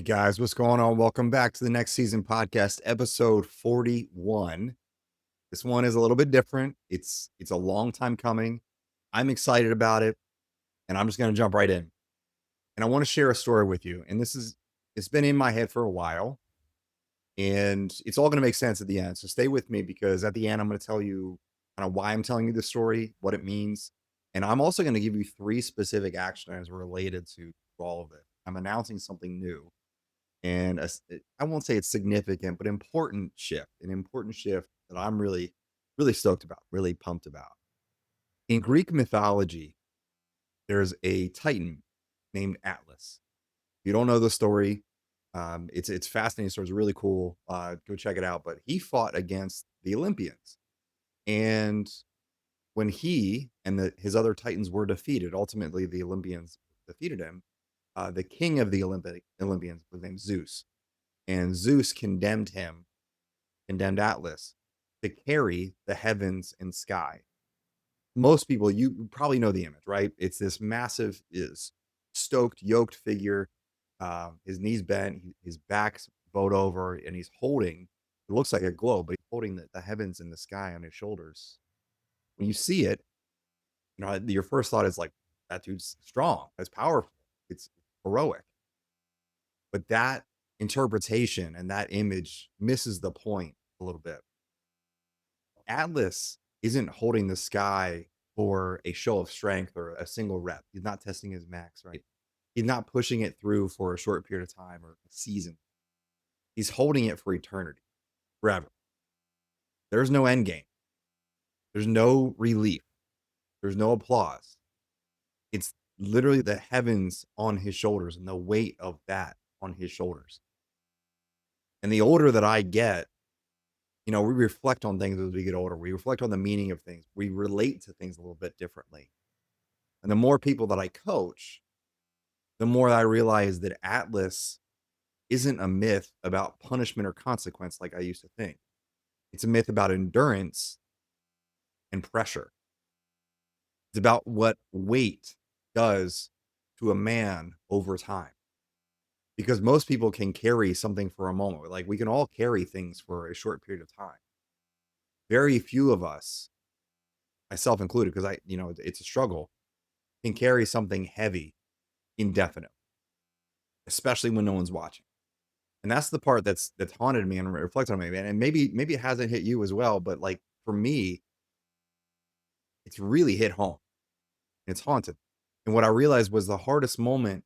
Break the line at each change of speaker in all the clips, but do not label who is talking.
Guys, what's going on? Welcome back to the Next Season Podcast, episode 41. This one is a little bit different. It's a long time coming. I'm excited about it, and I'm just going to jump right in. And I want to share a story with you. And it's been in my head for a while, and it's all going to make sense at the end. So stay with me because at the end I'm going to tell you kind of why I'm telling you this story, what it means, and I'm also going to give you three specific action items related to all of it. I'm announcing something new and I won't say it's significant, but an important shift that I'm really, really stoked about, really pumped about. In Greek mythology, there's a Titan named Atlas. If you don't know the story, it's fascinating story. It's really cool. Go check it out. But he fought against the Olympians, and when he and his other Titans were defeated, ultimately the Olympians defeated him. The king of the Olympians was named Zeus, and Zeus condemned Atlas to carry the heavens and sky. Most people, you probably know the image, right? It's this massive, is stoked, yoked figure. His knees bent, his back's bowed over, and he's holding. It looks like a globe, but he's holding the heavens and the sky on his shoulders. When you see it, your first thought is like, that dude's strong, that's powerful, it's heroic. But that interpretation and that image misses the point a little bit. Atlas isn't holding the sky for a show of strength or a single rep. He's not testing his max, right? He's not pushing it through for a short period of time or a season. He's holding it for eternity, forever. There's no end game. There's no relief. There's no applause. It's literally the heavens on his shoulders and the weight of that on his shoulders. And the older that I get, we reflect on things as we get older. We reflect on the meaning of things. We relate to things a little bit differently. And the more people that I coach, the more I realize that Atlas isn't a myth about punishment or consequence like I used to think. It's a myth about endurance and pressure. It's about what weight does to a man over time. Because most people can carry something for a moment. Like we can all carry things for a short period of time. Very few of us, myself included, because it's a struggle, can carry something heavy indefinitely, especially when no one's watching. And that's the part that's haunted me and reflected on me, man. And maybe it hasn't hit you as well, but like for me, it's really hit home. It's haunted. And what I realized was the hardest moment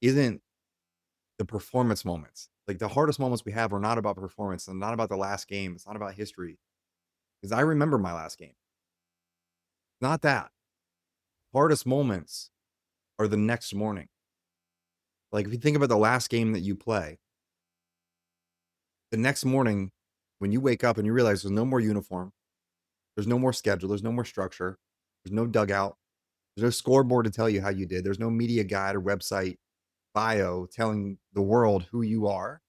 isn't the performance moments. Like the hardest moments we have are not about performance and not about the last game. It's not about history. Because I remember my last game. Not that. Hardest moments are the next morning. Like if you think about the last game that you play, the next morning when you wake up and you realize there's no more uniform, there's no more schedule, there's no more structure, there's no dugout, there's no scoreboard to tell you how you did, there's no media guide or website bio telling the world who you are,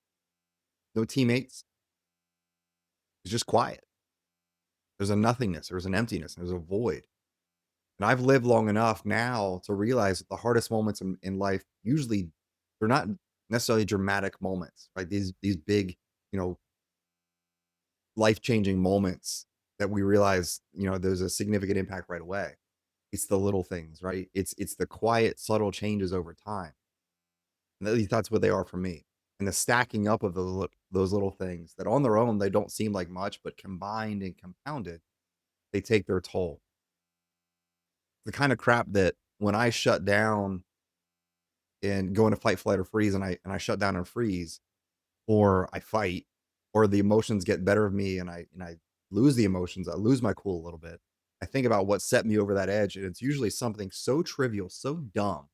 no teammates. It's just quiet. There's a nothingness, there's an emptiness, there's a void. And I've lived long enough now to realize that the hardest moments in life usually they're not necessarily dramatic moments, right? These big, you know, life-changing moments that we realize, there's a significant impact right away. It's the little things, right? It's the quiet, subtle changes over time. And at least that's what they are for me. And the stacking up of those little things that on their own they don't seem like much, but combined and compounded, they take their toll. The kind of crap that when I shut down and go into fight, flight, or freeze, and I shut down and freeze, or I fight, or the emotions get better of me, and I lose the emotions, I lose my cool a little bit. I think about what set me over that edge, and it's usually something so trivial, so dumb,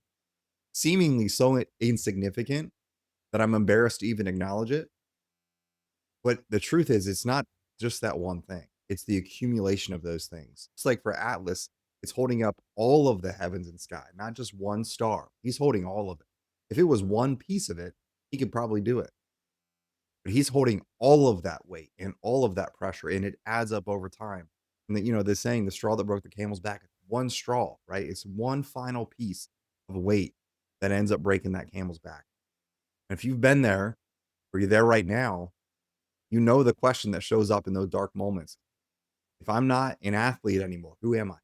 seemingly so insignificant that I'm embarrassed to even acknowledge it. But the truth is, it's not just that one thing. It's the accumulation of those things. It's like for Atlas, it's holding up all of the heavens and sky, not just one star. He's holding all of it. If it was one piece of it, he could probably do it. But he's holding all of that weight and all of that pressure, and it adds up over time. And the saying, the straw that broke the camel's back, one straw, right? It's one final piece of weight that ends up breaking that camel's back. And if you've been there or you're there right now, you know the question that shows up in those dark moments. If I'm not an athlete anymore, who am I?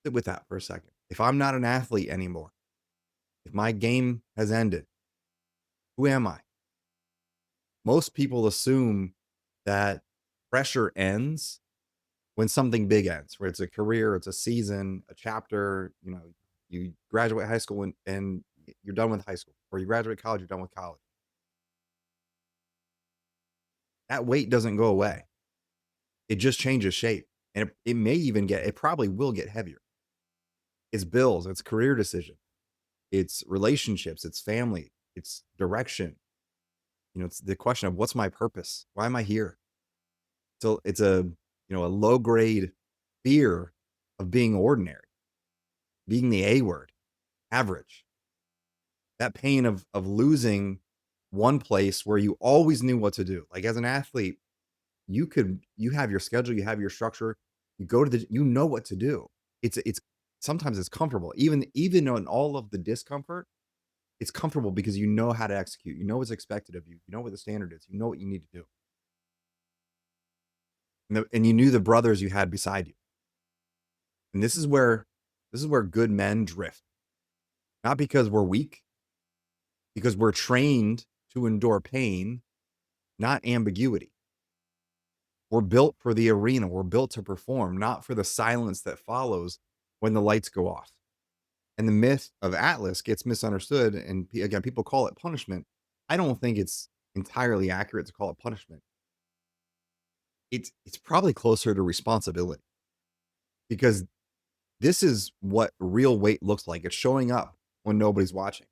Sit with that for a second. If I'm not an athlete anymore, if my game has ended, who am I? Most people assume that pressure ends when something big ends, where it's a career, it's a season, a chapter, you graduate high school and you're done with high school, or you graduate college, you're done with college. That weight doesn't go away. It just changes shape. And it may even it probably will get heavier. It's bills, it's career decision, it's relationships, it's family, it's direction. It's the question of what's my purpose? Why am I here? So it's a low grade fear of being ordinary, being the A word, average. That pain of losing one place where you always knew what to do. Like as an athlete, you have your schedule, you have your structure, you go to you know what to do. It's sometimes it's comfortable. Even in all of the discomfort, it's comfortable because you know how to execute. You know what's expected of you. You know what the standard is. You know what you need to do. And you knew the brothers you had beside you. And this is where good men drift. Not because we're weak, because we're trained to endure pain, not ambiguity. We're built for the arena. We're built to perform, not for the silence that follows when the lights go off. And the myth of Atlas gets misunderstood. And again, people call it punishment. I don't think it's entirely accurate to call it punishment. It's probably closer to responsibility because this is what real weight looks like. It's showing up when nobody's watching.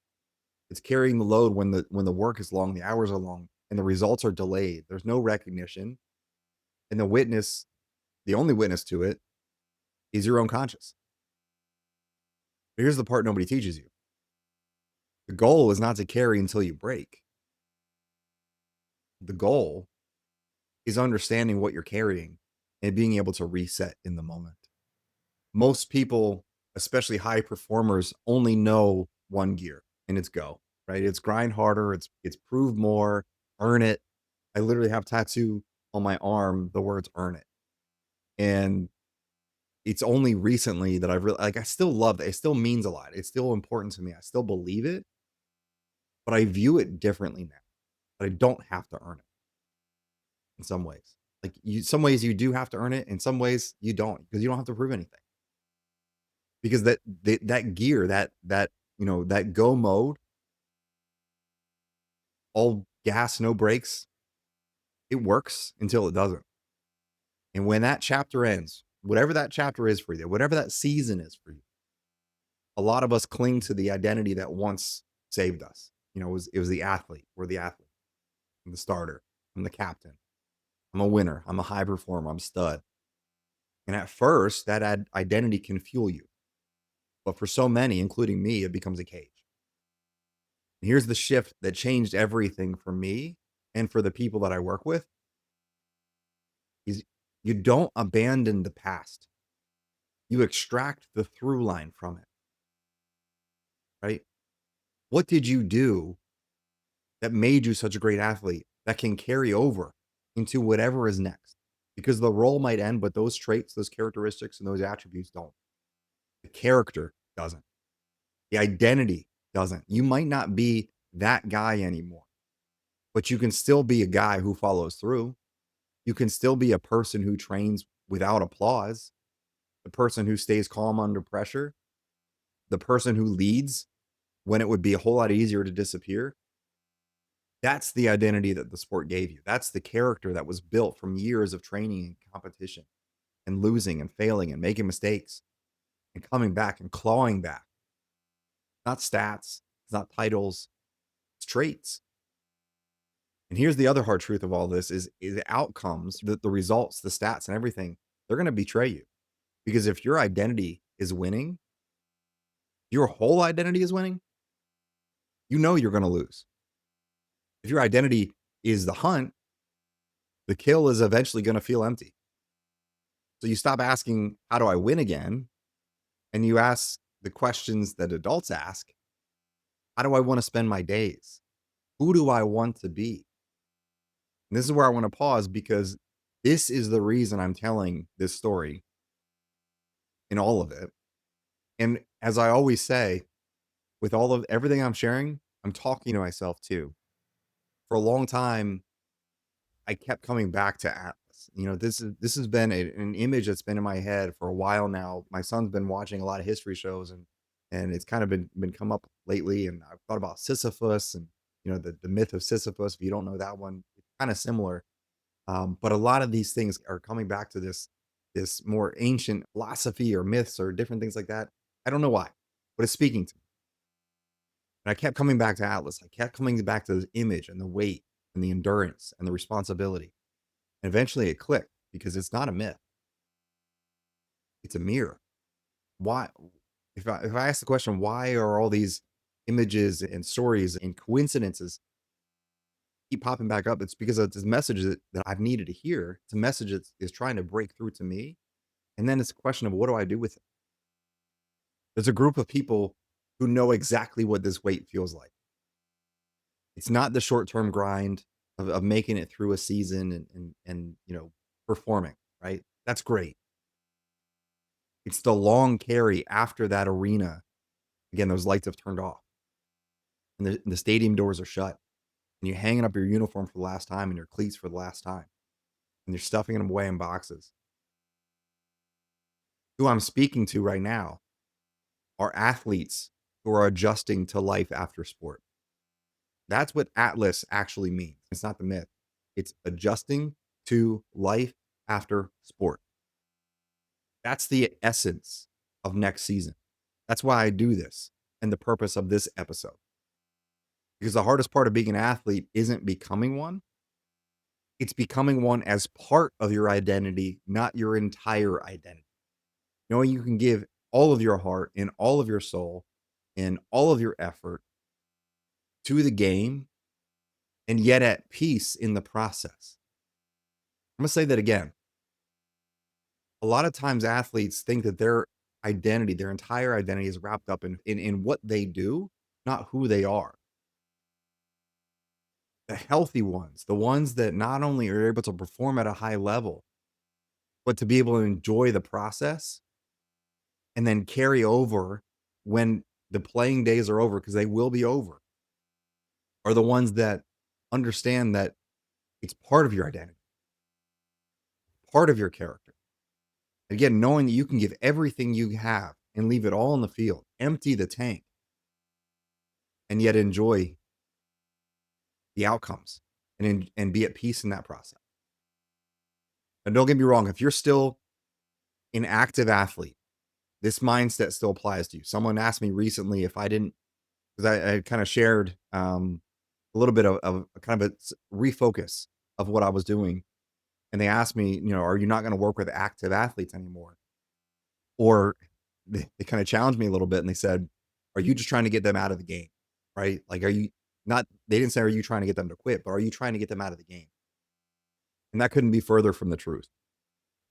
It's carrying the load when the work is long, the hours are long, and the results are delayed. There's no recognition, and the only witness to it, is your own conscience. But here's the part nobody teaches you: the goal is not to carry until you break. The goal is understanding what you're carrying and being able to reset in the moment. Most people, especially high performers, only know one gear, and it's go. Right? It's grind harder. It's prove more, earn it. I literally have tattoo on my arm the words "earn it," and it's only recently that I've really like. I still love that. It still means a lot. It's still important to me. I still believe it, but I view it differently now. But I don't have to earn it in some ways. Like some ways you do have to earn it, in some ways you don't because you don't have to prove anything. Because that gear, that go mode, all gas, no brakes, it works until it doesn't. And when that chapter ends, whatever that chapter is for you, whatever that season is for you, a lot of us cling to the identity that once saved us. It was the athlete. We're the athlete. I'm the starter. I'm the captain. I'm a winner. I'm a high performer. I'm a stud. And at first, that identity can fuel you. But for so many, including me, it becomes a cage. And here's the shift that changed everything for me and for the people that I work with is you don't abandon the past. You extract the through line from it, right? What did you do that made you such a great athlete that can carry over into whatever is next? Because the role might end, but those traits, those characteristics, and those attributes don't. The character doesn't. The identity doesn't. You might not be that guy anymore, but you can still be a guy who follows through. You can still be a person who trains without applause, the person who stays calm under pressure, the person who leads when it would be a whole lot easier to disappear. That's the identity that the sport gave you. That's the character that was built from years of training and competition and losing and failing and making mistakes and coming back and clawing back. Not stats, it's not titles, it's traits. And here's the other hard truth of all this is outcomes, the results, the stats and everything, they're going to betray you. Because if your identity is winning, your whole identity is winning, you know you're going to lose. If your identity is the hunt, the kill is eventually going to feel empty. So you stop asking, how do I win again? And you ask the questions that adults ask. How do I want to spend my days? Who do I want to be? And this is where I want to pause because this is the reason I'm telling this story in all of it. And as I always say, with all of everything I'm sharing, I'm talking to myself too. For a long time, I kept coming back to Atlas. This has been an image that's been in my head for a while now. My son's been watching a lot of history shows, and it's kind of been come up lately. And I've thought about Sisyphus and the myth of Sisyphus. If you don't know that one, it's kind of similar. But a lot of these things are coming back to this more ancient philosophy or myths or different things like that. I don't know why, but it's speaking to me. And I kept coming back to Atlas. I kept coming back to the image and the weight and the endurance and the responsibility. And eventually it clicked because it's not a myth, it's a mirror. Why if I ask the question, why are all these images and stories and coincidences keep popping back up? It's because it's this message that I've needed to hear. It's a message that is trying to break through to me. And then it's a question of what do I do with it? There's a group of people who know exactly what this weight feels like. It's not the short-term grind of making it through a season and performing, right? That's great. It's the long carry after that arena. Again, those lights have turned off and the stadium doors are shut, and you're hanging up your uniform for the last time and your cleats for the last time, and you're stuffing them away in boxes. Who I'm speaking to right now are athletes who are adjusting to life after sport. That's what Atlas actually means. It's not the myth. It's adjusting to life after sport. That's the essence of next season. That's why I do this and the purpose of this episode. Because the hardest part of being an athlete isn't becoming one, it's becoming one as part of your identity, not your entire identity. Knowing you can give all of your heart and all of your soul and all of your effort to the game and yet at peace in the process. I'm going to say that again. A lot of times athletes think that their identity, their entire identity is wrapped up in what they do, not who they are. The healthy ones, the ones that not only are able to perform at a high level, but to be able to enjoy the process and then carry over when the playing days are over, because they will be over, are the ones that understand that it's part of your identity, part of your character. Again, knowing that you can give everything you have and leave it all in the field, empty the tank, and yet enjoy the outcomes and be at peace in that process. And don't get me wrong, if you're still an active athlete, this mindset still applies to you. Someone asked me recently if I didn't, because I kind of shared a little bit of a kind of refocus of what I was doing. And they asked me, are you not going to work with active athletes anymore? Or they kind of challenged me a little bit and they said, are you just trying to get them out of the game? Right? Like, are you not, they didn't say, are you trying to get them to quit, but are you trying to get them out of the game? And that couldn't be further from the truth.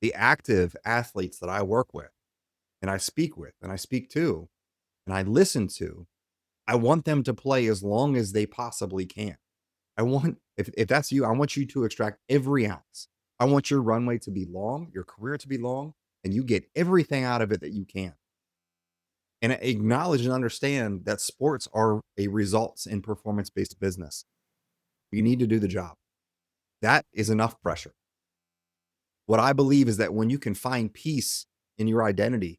The active athletes that I work with and I speak with and I speak to and I listen to, I want them to play as long as they possibly can. I want, if that's you, I want you to extract every ounce. I want your runway to be long, your career to be long, and you get everything out of it that you can. And acknowledge and understand that sports are a results and performance based business. You need to do the job. That is enough pressure. What I believe is that when you can find peace in your identity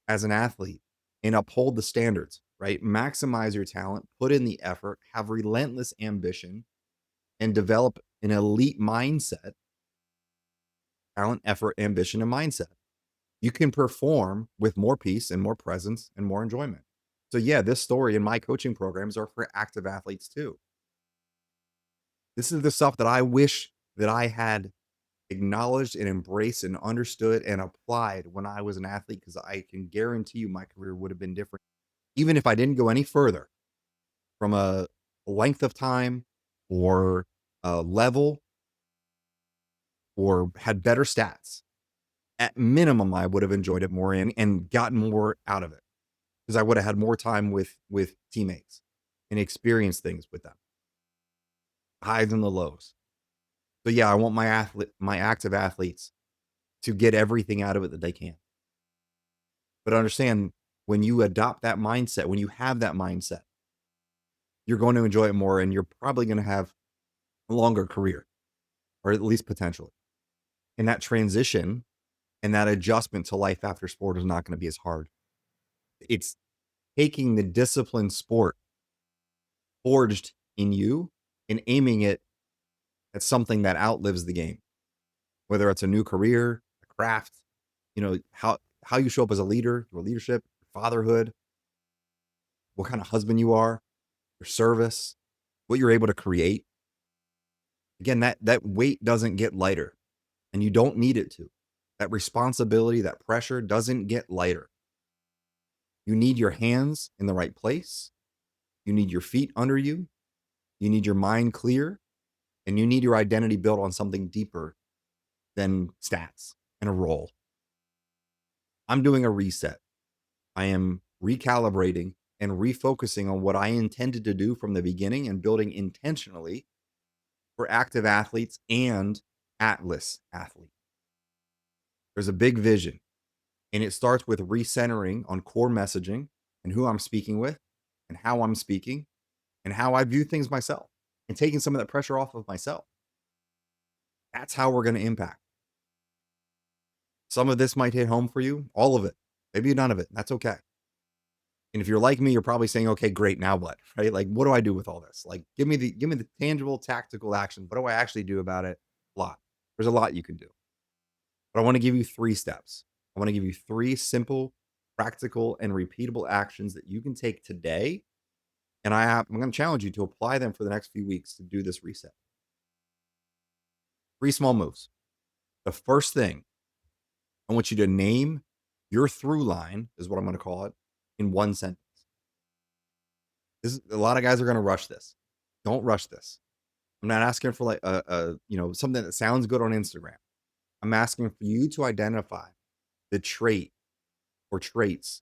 as an athlete and uphold the standards, right? Maximize your talent, put in the effort, have relentless ambition, and develop an elite mindset, talent, effort, ambition, and mindset. You can perform with more peace and more presence and more enjoyment. So, yeah, this story and my coaching programs are for active athletes too. This is the stuff that I wish that I had acknowledged and embraced and understood and applied when I was an athlete, because I can guarantee you my career would have been different. Even if I didn't go any further from a length of time or a level or had better stats, at minimum, I would have enjoyed it more and gotten more out of it because I would have had more time with teammates and experience things with them, highs and the lows. So yeah, I want my active athletes to get everything out of it that they can. But understand, when you adopt that mindset, when you have that mindset, you're going to enjoy it more and you're probably going to have a longer career, or at least potentially. And that transition and that adjustment to life after sport is not going to be as hard. It's taking the disciplined sport forged in you and aiming it at something that outlives the game, whether it's a new career, a craft, how you show up as a leader, your leadership, fatherhood, what kind of husband you are, your service, what you're able to create. Again, that weight doesn't get lighter, and you don't need it to. That responsibility, that pressure doesn't get lighter. You need your hands in the right place. You need your feet under you. You need your mind clear, and you need your identity built on something deeper than stats and a role. I'm doing a reset. I am recalibrating and refocusing on what I intended to do from the beginning and building intentionally for active athletes and Atlas athletes. There's a big vision, and it starts with recentering on core messaging and who I'm speaking with and how I'm speaking and how I view things myself and taking some of that pressure off of myself. That's how we're going to impact. Some of this might hit home for you, all of it, maybe none of it. That's okay. And if you're like me, you're probably saying, okay, great. Now what? Right? Like, what do I do with all this? Like, give me the tangible tactical action. What do I actually do about it? A lot. There's a lot you can do. But I want to give you 3 steps. I want to give you 3 simple, practical, and repeatable actions that you can take today. And I'm going to challenge you to apply them for the next few weeks to do this reset. 3 small moves. The first thing, I want you to name your through line, is what I'm going to call it, in 1 sentence. A lot of guys are going to rush this. Don't rush this. I'm not asking for like something that sounds good on Instagram. I'm asking for you to identify the trait or traits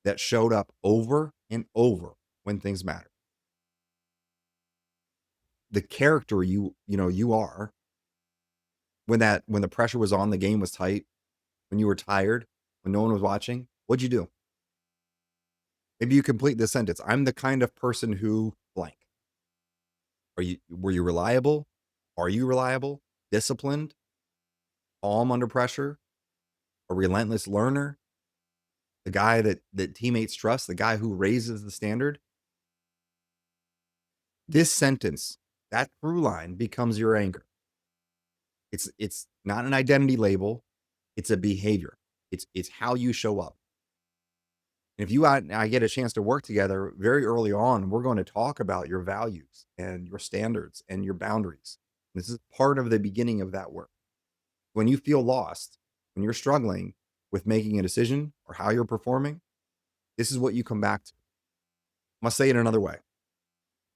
that showed up over and over when things matter. The character you are when the pressure was on, the game was tight, when you were tired, when no one was watching, what'd you do? Maybe you complete this sentence. I'm the kind of person who blank. Were you reliable? Are you reliable? Disciplined? Calm under pressure? A relentless learner? The guy that teammates trust, the guy who raises the standard? This sentence, that through line becomes your anchor. It's not an identity label, it's a behavior. It's how you show up. And if you and I get a chance to work together very early on, we're going to talk about your values and your standards and your boundaries. This is part of the beginning of that work. When you feel lost, when you're struggling with making a decision or how you're performing, this is what you come back to. I must say it another way. I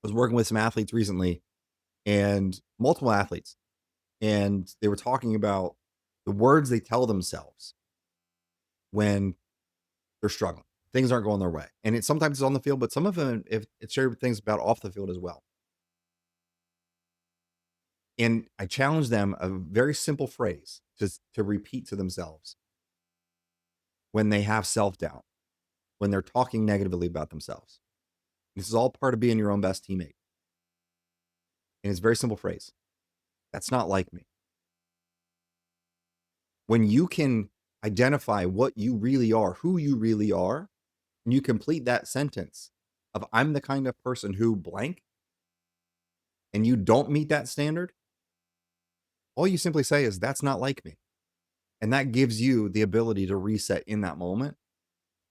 was working with some athletes recently, and multiple athletes, and they were talking about the words they tell themselves when they're struggling. Things aren't going their way. And it sometimes is on the field, but some of them, if it's shared things about off the field as well. And I challenge them a very simple phrase to repeat to themselves when they have self-doubt, when they're talking negatively about themselves. This is all part of being your own best teammate. And it's a very simple phrase. That's not like me. When you can identify what you really are, who you really are, and you complete that sentence of I'm the kind of person who blank, and you don't meet that standard, all you simply say is that's not like me. And that gives you the ability to reset in that moment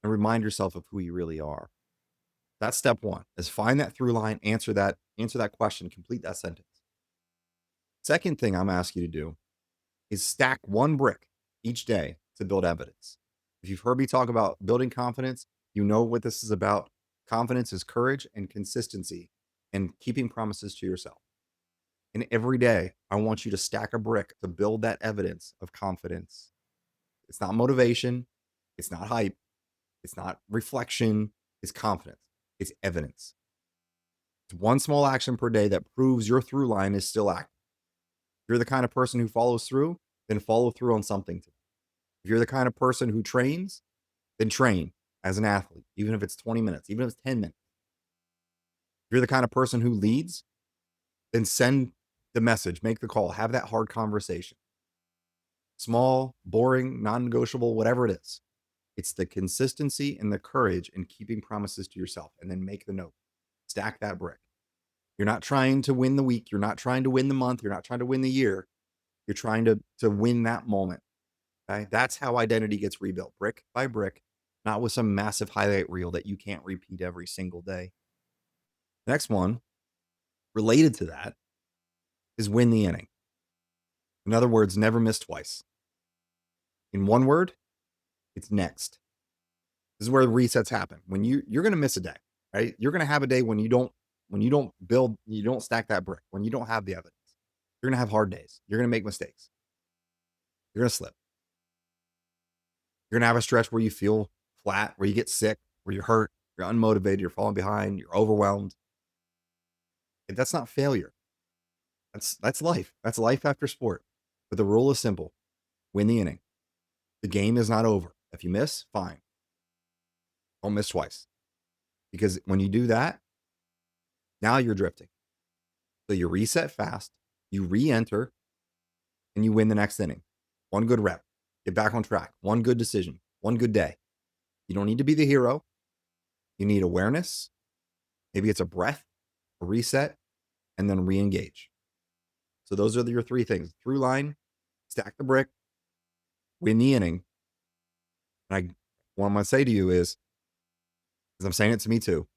and remind yourself of who you really are. That's step 1, is find that through line, answer that question, complete that sentence. Second thing I'm asking you to do is stack 1 brick each day to build evidence. If you've heard me talk about building confidence, you know what this is about. Confidence is courage and consistency and keeping promises to yourself. And every day, I want you to stack a brick to build that evidence of confidence. It's not motivation. It's not hype. It's not reflection. It's confidence. It's evidence. It's one small action per day that proves your through line is still active. If you're the kind of person who follows through, then follow through on something today. If you're the kind of person who trains, then train as an athlete, even if it's 20 minutes, even if it's 10 minutes. If you're the kind of person who leads, then send the message, make the call, have that hard conversation. Small, boring, non negotiable, whatever it is. It's the consistency and the courage in keeping promises to yourself, and then make the note. Stack that brick. You're not trying to win the week. You're not trying to win the month. You're not trying to win the year. You're trying to win that moment. Okay. That's how identity gets rebuilt, brick by brick, not with some massive highlight reel that you can't repeat every single day. Next one, related to that, is win the inning. In other words, never miss twice. In one word, it's next. This is where the resets happen. When you're going to miss a day, right? You're going to have a day when you don't build, you don't stack that brick, when you don't have the evidence. You're going to have hard days. You're going to make mistakes. You're going to slip. You're going to have a stretch where you feel flat, where you get sick, where you're hurt, you're unmotivated, you're falling behind, you're overwhelmed. And that's not failure. That's life. That's life after sport. But the rule is simple. Win the inning. The game is not over. If you miss, fine. Don't miss twice. Because when you do that, now you're drifting. So you reset fast, you re-enter, and you win the next inning. One good rep. Get back on track. One good decision. One good day. You don't need to be the hero. You need awareness. Maybe it's a breath, a reset, and then re-engage. So those are your three things. Through line, stack the brick, win the inning. And what I'm going to say to you is, because I'm saying it to me too,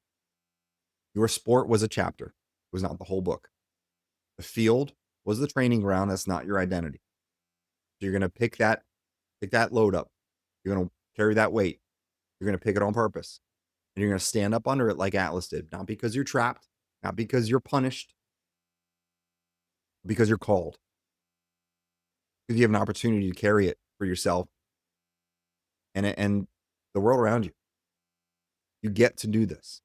your sport was a chapter. It was not the whole book. The field was the training ground. That's not your identity. So you're going to pick that load up. You're going to carry that weight. You're going to pick it on purpose. And you're going to stand up under it like Atlas did. Not because you're trapped, not because you're punished, because you're called. Because you have an opportunity to carry it for yourself and the world around you. You get to do this.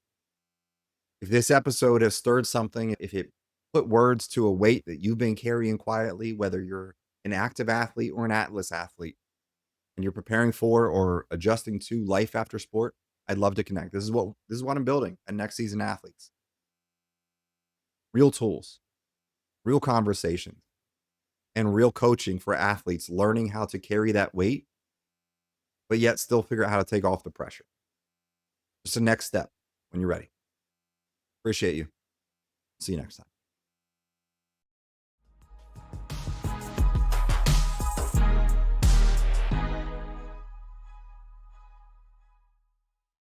If this episode has stirred something, if it put words to a weight that you've been carrying quietly, whether you're an active athlete or an Atlas athlete, and you're preparing for or adjusting to life after sport, I'd love to connect. This is what I'm building at Next Season Athletes. Real tools, real conversations, and real coaching for athletes learning how to carry that weight, but yet still figure out how to take off the pressure. Just a next step when you're ready. Appreciate you. See you next time.